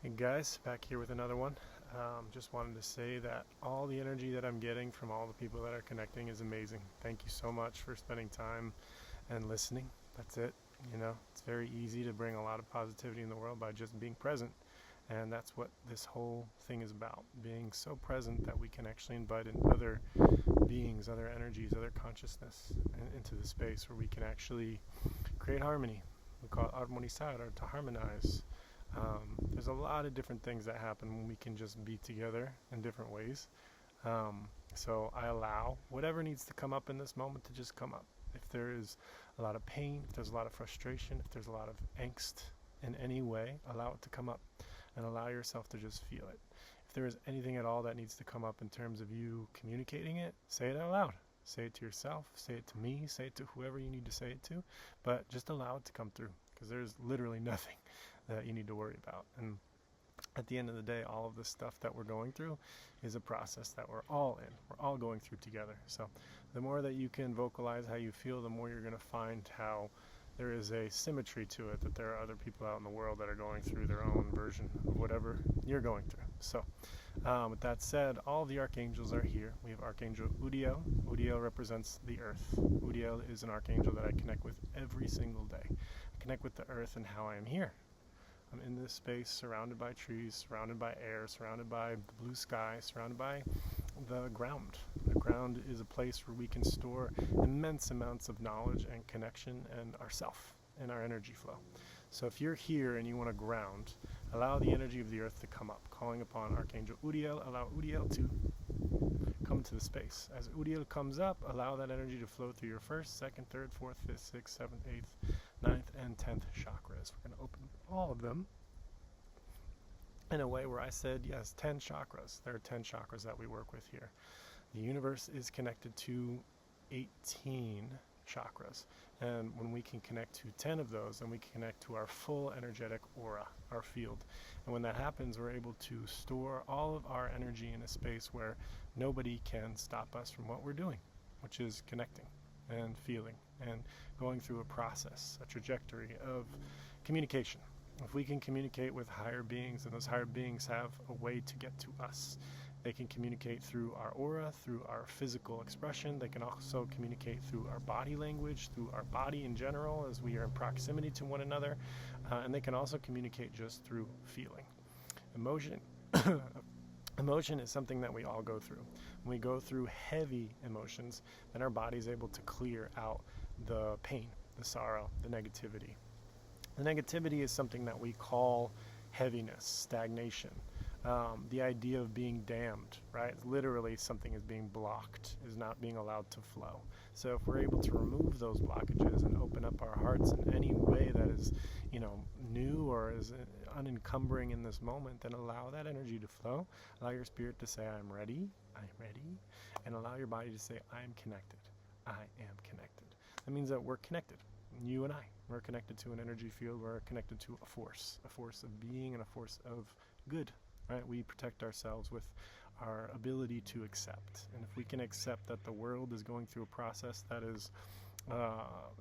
Hey guys, back here with another one. Just wanted to say that all the energy that I'm getting from all the people that are connecting is amazing. Thank you so much for spending time and listening. That's it. It's very easy to bring a lot of positivity in the world by just being present. And that's what this whole thing is about. Being so present that we can actually invite in other beings, other energies, other consciousness into the space where we can actually create harmony. We call it armonizar, or to harmonize. There's a lot of different things that happen when we can just be together in different ways. So I allow whatever needs to come up in this moment to just come up. If there is a lot of pain, if there's a lot of frustration, if there's a lot of angst in any way, allow it to come up and allow yourself to just feel it. If there is anything at all that needs to come up in terms of you communicating it, say it out loud. Say it to yourself, say it to me, say it to whoever you need to say it to, but just allow it to come through, because there's literally nothing that you need to worry about. And at the end of the day, all of this stuff that we're going through is a process that we're all in. We're all going through together. So the more that you can vocalize how you feel, the more you're going to find how there is a symmetry to it, that there are other people out in the world that are going through their own version of whatever you're going through. So with that said, all the archangels are here. We have Archangel Uriel. Uriel represents the earth. Uriel is an archangel that I connect with every single day. I connect with the earth and how I am here. I'm in this space, surrounded by trees, surrounded by air, surrounded by the blue sky, surrounded by the ground. The ground is a place where we can store immense amounts of knowledge and connection and ourself and our energy flow. So if you're here and you want to ground, allow the energy of the earth to come up. Calling upon Archangel Uriel, allow Uriel to come to the space. As Uriel comes up, allow that energy to flow through your first, second, third, fourth, fifth, sixth, seventh, eighth, ninth, and 10th chakras. We're going to open all of them in a way where I said, yes, 10 chakras. There are 10 chakras that we work with here. The universe is connected to 18 chakras. And when we can connect to 10 of those, then we can connect to our full energetic aura, our field. And when that happens, we're able to store all of our energy in a space where nobody can stop us from what we're doing, which is connecting and feeling and going through a process, a trajectory of communication. If we can communicate with higher beings, and those higher beings have a way to get to us. They can communicate through our aura, through our physical expression. They can also communicate through our body language, through our body in general, as we are in proximity to one another. And they can also communicate just through feeling. Emotion is something that we all go through. When we go through heavy emotions, then our body is able to clear out the pain, the sorrow, the negativity. The negativity is something that we call heaviness, stagnation. The idea of being damned, right? Literally something is being blocked, is not being allowed to flow. So if we're able to remove those blockages and open up our hearts in any way that is, new or is unencumbering in this moment, then allow that energy to flow. Allow your spirit to say, I'm ready, and allow your body to say, I am connected, I am connected. That means that we're connected, you and I. We're connected to an energy field, we're connected to a force of being and a force of good. Right? We protect ourselves with our ability to accept. And if we can accept that the world is going through a process that is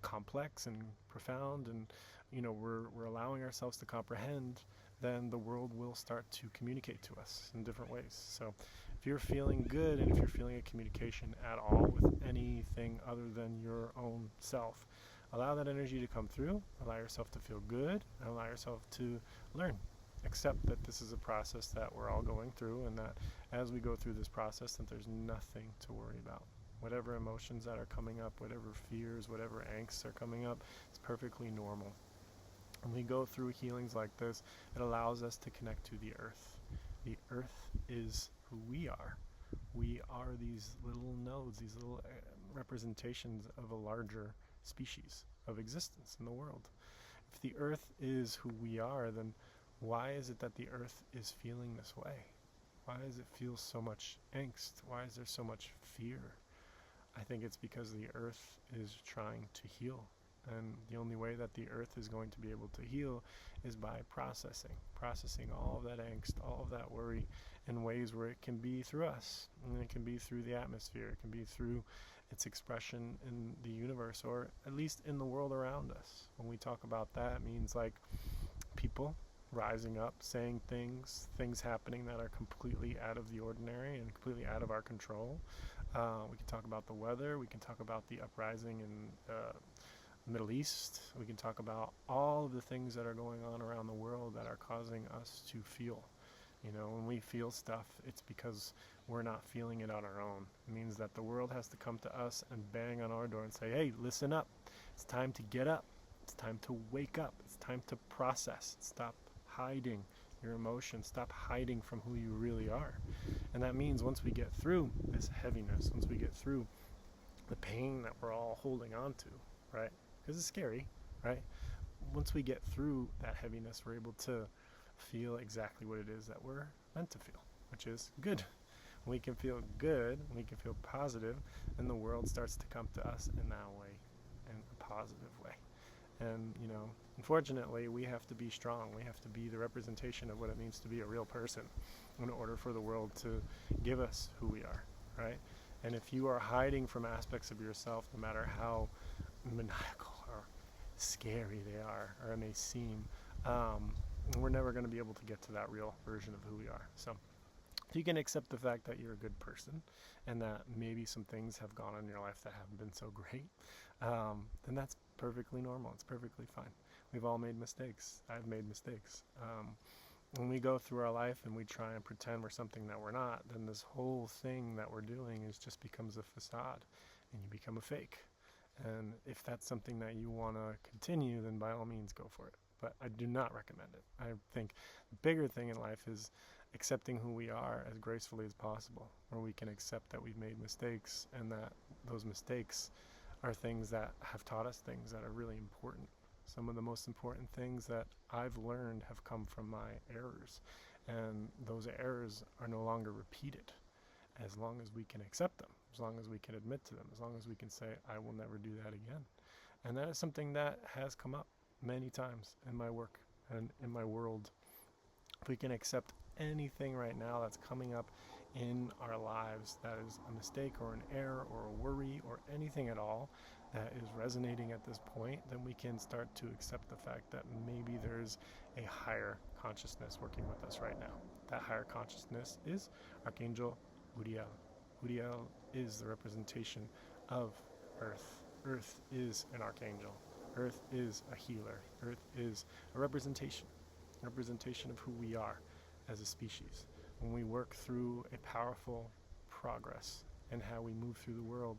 complex and profound, and we're allowing ourselves to comprehend, then the world will start to communicate to us in different ways. So if you're feeling good, and if you're feeling a communication at all with anything other than your own self, allow that energy to come through, allow yourself to feel good, and allow yourself to learn. Accept that this is a process that we're all going through, and that as we go through this process, that there's nothing to worry about. Whatever emotions that are coming up, whatever fears, whatever angsts are coming up, it's perfectly normal. When we go through healings like this, it allows us to connect to the earth. The earth is who we are. We are these little nodes, these little representations of a larger species of existence in the world. If the earth is who we are, then why is it that the earth is feeling this way? Why does it feel so much angst? Why is there so much fear? I think it's because the earth is trying to heal. And the only way that the earth is going to be able to heal is by processing all of that angst, all of that worry in ways where it can be through us. And it can be through the atmosphere. It can be through its expression in the universe, or at least in the world around us. When we talk about that, it means like people, rising up, saying things happening that are completely out of the ordinary and completely out of our control. We can talk about the weather. We can talk about the uprising in the Middle East. We can talk about all of the things that are going on around the world that are causing us to feel. When we feel stuff, it's because we're not feeling it on our own. It means that the world has to come to us and bang on our door and say, hey, listen up. It's time to get up. It's time to wake up. It's time to process. Stop hiding your emotions. Stop hiding from who you really are. And that means once we get through this heaviness, once we get through the pain that we're all holding on to, right? Because it's scary, right? Once we get through that heaviness, we're able to feel exactly what it is that we're meant to feel, which is good. When we can feel good, when we can feel positive, then the world starts to come to us in that way, in a positive way. And, unfortunately, we have to be strong. We have to be the representation of what it means to be a real person in order for the world to give us who we are, right? And if you are hiding from aspects of yourself, no matter how maniacal or scary they are, or it may seem, we're never going to be able to get to that real version of who we are. So if you can accept the fact that you're a good person and that maybe some things have gone on in your life that haven't been so great, then that's perfectly normal. It's perfectly fine. We've all made mistakes. I've made mistakes. When we go through our life and we try and pretend we're something that we're not, then this whole thing that we're doing just becomes a facade and you become a fake. And if that's something that you want to continue, then by all means go for it. But I do not recommend it. I think the bigger thing in life is accepting who we are as gracefully as possible, where we can accept that we've made mistakes and that those mistakes are things that have taught us things that are really important. Some of the most important things that I've learned have come from my errors, and those errors are no longer repeated as long as we can accept them, as long as we can admit to them, as long as we can say, I will never do that again. And that is something that has come up many times in my work and in my world. If we can accept anything right now that's coming up in our lives that is a mistake or an error or a worry or anything at all that is resonating at this point, then we can start to accept the fact that maybe there's a higher consciousness working with us right now. That higher consciousness is Archangel Uriel. Uriel is the representation of Earth. Earth is an archangel. Earth is a healer. Earth is a representation of who we are as a species. When we work through a powerful progress and how we move through the world,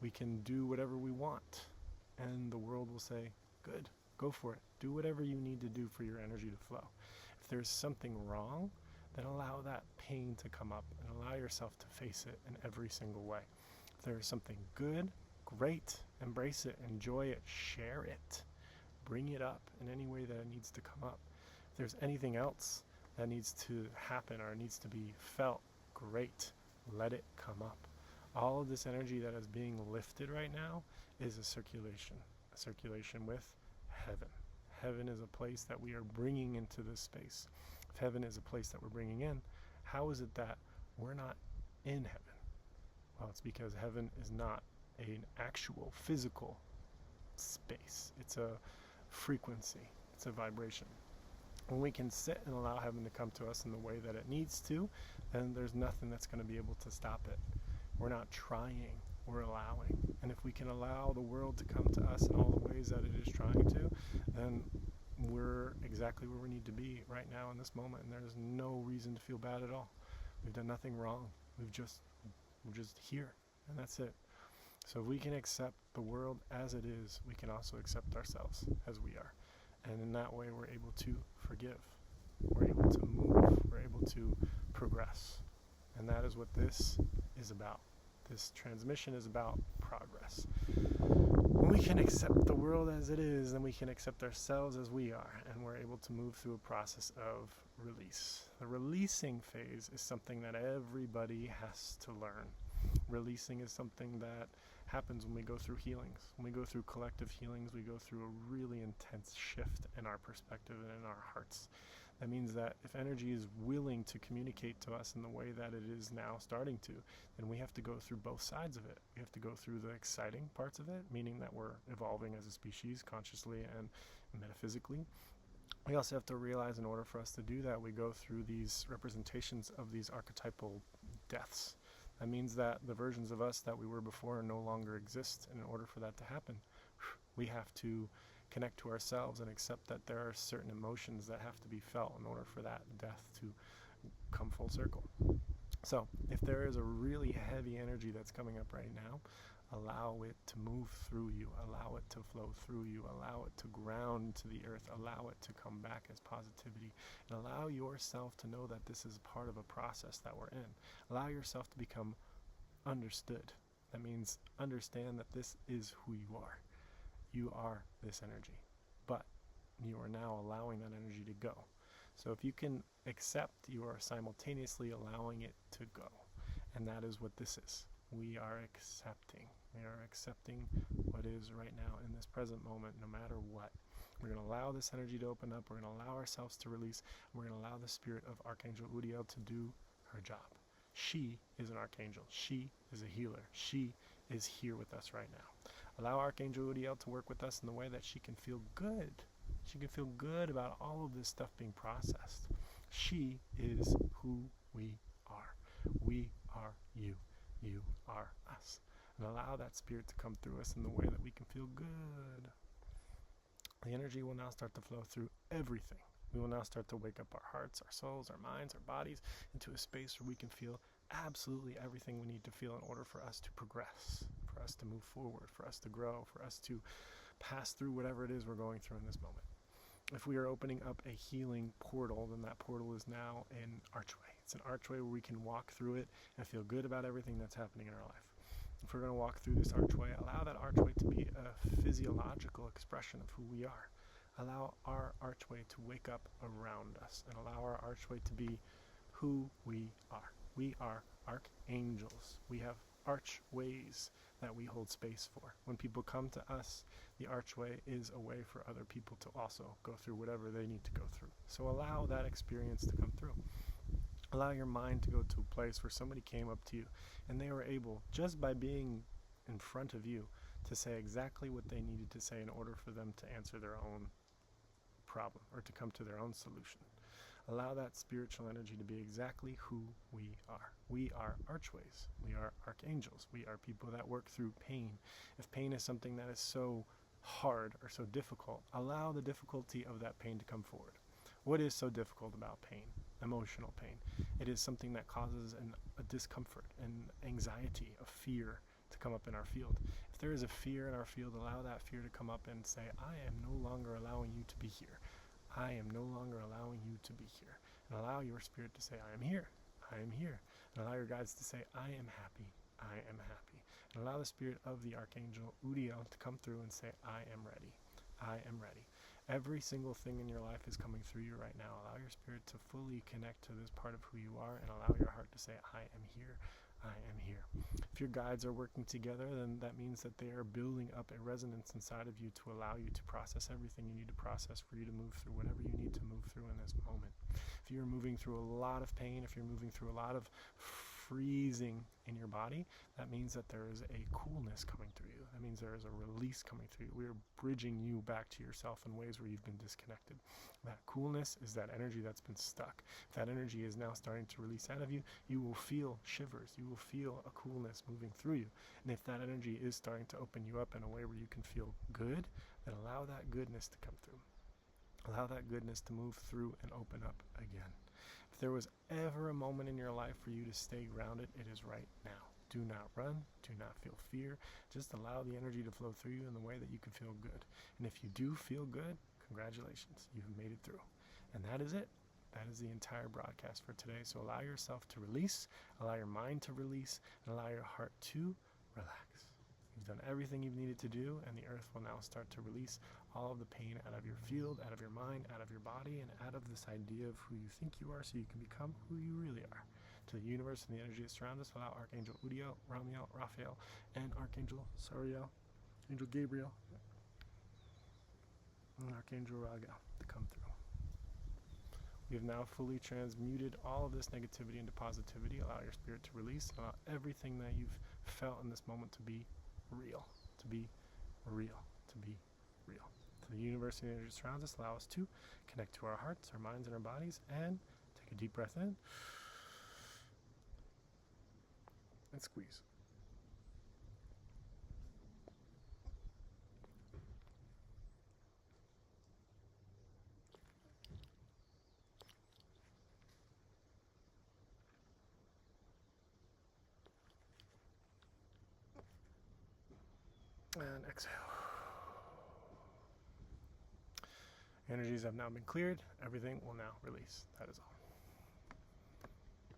we can do whatever we want. And the world will say, good, go for it. Do whatever you need to do for your energy to flow. If there's something wrong, then allow that pain to come up and allow yourself to face it in every single way. If there is something good, great, embrace it, enjoy it, share it, bring it up in any way that it needs to come up. If there's anything else that needs to happen or needs to be felt, great, let it come up. All of this energy that is being lifted right now is a circulation with heaven. Heaven is a place that we are bringing into this space. If heaven is a place that we're bringing in, how is it that we're not in heaven? Well, it's because heaven is not an actual physical space. It's a frequency. It's a vibration. When we can sit and allow heaven to come to us in the way that it needs to, then there's nothing that's going to be able to stop it. We're not trying, we're allowing. And if we can allow the world to come to us in all the ways that it is trying to, then we're exactly where we need to be right now in this moment, and there's no reason to feel bad at all. We've done nothing wrong. We're just here, and that's it. So if we can accept the world as it is, we can also accept ourselves as we are. And in that way, we're able to forgive. We're able to move. We're able to progress. And that is what this is about. This transmission is about progress. When we can accept the world as it is, then we can accept ourselves as we are, and we're able to move through a process of release. The releasing phase is something that everybody has to learn. Releasing is something that happens when we go through healings. When we go through collective healings, we go through a really intense shift in our perspective and in our hearts. That means that if energy is willing to communicate to us in the way that it is now starting to, then we have to go through both sides of it. We have to go through the exciting parts of it, meaning that we're evolving as a species consciously and metaphysically. we also have to realize in order for us to do that, we go through these representations of these archetypal deaths. That means that the versions of us that we were before no longer exist. And in order for that to happen, we have to connect to ourselves and accept that there are certain emotions that have to be felt in order for that death to come full circle. So if there is a really heavy energy that's coming up right now, allow it to move through you, allow it to flow through you, allow it to ground to the earth, allow it to come back as positivity, and allow yourself to know that this is part of a process that we're in. Allow yourself to become understood. That means understand that this is who you are. You are this energy, but you are now allowing that energy to go. So if you can accept, you are simultaneously allowing it to go. And that is what this is. We are accepting. We are accepting what is right now in this present moment, no matter what. We're going to allow this energy to open up. We're going to allow ourselves to release. We're going to allow the spirit of Archangel Uriel to do her job. She is an archangel. She is a healer. She is here with us right now. Allow Archangel Uriel to work with us in the way that she can feel good. She can feel good about all of this stuff being processed. She is who we are. We are you. You are us. And allow that spirit to come through us in the way that we can feel good. The energy will now start to flow through everything. We will now start to wake up our hearts, our souls, our minds, our bodies into a space where we can feel absolutely everything we need to feel in order for us to progress, for us to move forward, for us to grow, for us to pass through whatever it is we're going through in this moment. If we are opening up a healing portal, then that portal is now an archway. It's an archway where we can walk through it and feel good about everything that's happening in our life. If we're going to walk through this archway, allow that archway to be a physiological expression of who we are. Allow our archway to wake up around us and allow our archway to be who we are. We are archangels. We have archways that we hold space for. When people come to us, the archway is a way for other people to also go through whatever they need to go through. So allow that experience to come through. Allow your mind to go to a place where somebody came up to you and they were able, just by being in front of you, to say exactly what they needed to say in order for them to answer their own problem or to come to their own solution. Allow that spiritual energy to be exactly who we are. We are archways. We are archangels. We are people that work through pain. If pain is something that is so hard or so difficult, allow the difficulty of that pain to come forward. What is so difficult about pain? Emotional pain. It is something that causes a discomfort and anxiety, a fear to come up in our field. If there is a fear in our field, allow that fear to come up and say, I am no longer allowing you to be here. I am no longer allowing you to be here. And allow your spirit to say, I am here. I am here. And allow your guides to say, I am happy. I am happy. And allow the spirit of the Archangel Uriel to come through and say, I am ready. I am ready. Every single thing in your life is coming through you right now. Allow your spirit to fully connect to this part of who you are and allow your heart to say, I am here. I am here. If your guides are working together, then that means that they are building up a resonance inside of you to allow you to process everything you need to process for you to move through whatever you need to move through in this moment. If you're moving through a lot of pain, if you're moving through a lot of freezing in your body, that means that there is a coolness coming through you. That means there is a release coming through you. We are bridging you back to yourself in ways where you've been disconnected. That coolness is that energy that's been stuck. If that energy is now starting to release out of you, you will feel shivers. You will feel a coolness moving through you. And if that energy is starting to open you up in a way where you can feel good, then allow that goodness to come through. Allow that goodness to move through and open up again. If there was ever a moment in your life for you to stay grounded, it is right now. Do not run. Do not feel fear. Just allow the energy to flow through you in the way that you can feel good. And if you do feel good, congratulations. You've made it through. And that is it. That is the entire broadcast for today. So allow yourself to release, allow your mind to release, and allow your heart to relax. You've done everything you've needed to do, and the earth will now start to release all of the pain out of your field, out of your mind, out of your body, and out of this idea of who you think you are so you can become who you really are. To the universe and the energy that surrounds us, allow Archangel Uriel, Raphael, and Archangel Uriel, Angel Gabriel, and Archangel Uriel to come through. We have now fully transmuted all of this negativity into positivity. Allow your spirit to release. Allow everything that you've felt in this moment to be real. To be real. To be real. the universe and the energy surrounds us allow us to connect to our hearts, our minds, and our bodies, and take a deep breath in and squeeze. And exhale. Energies have now been cleared. Everything will now release. That is all.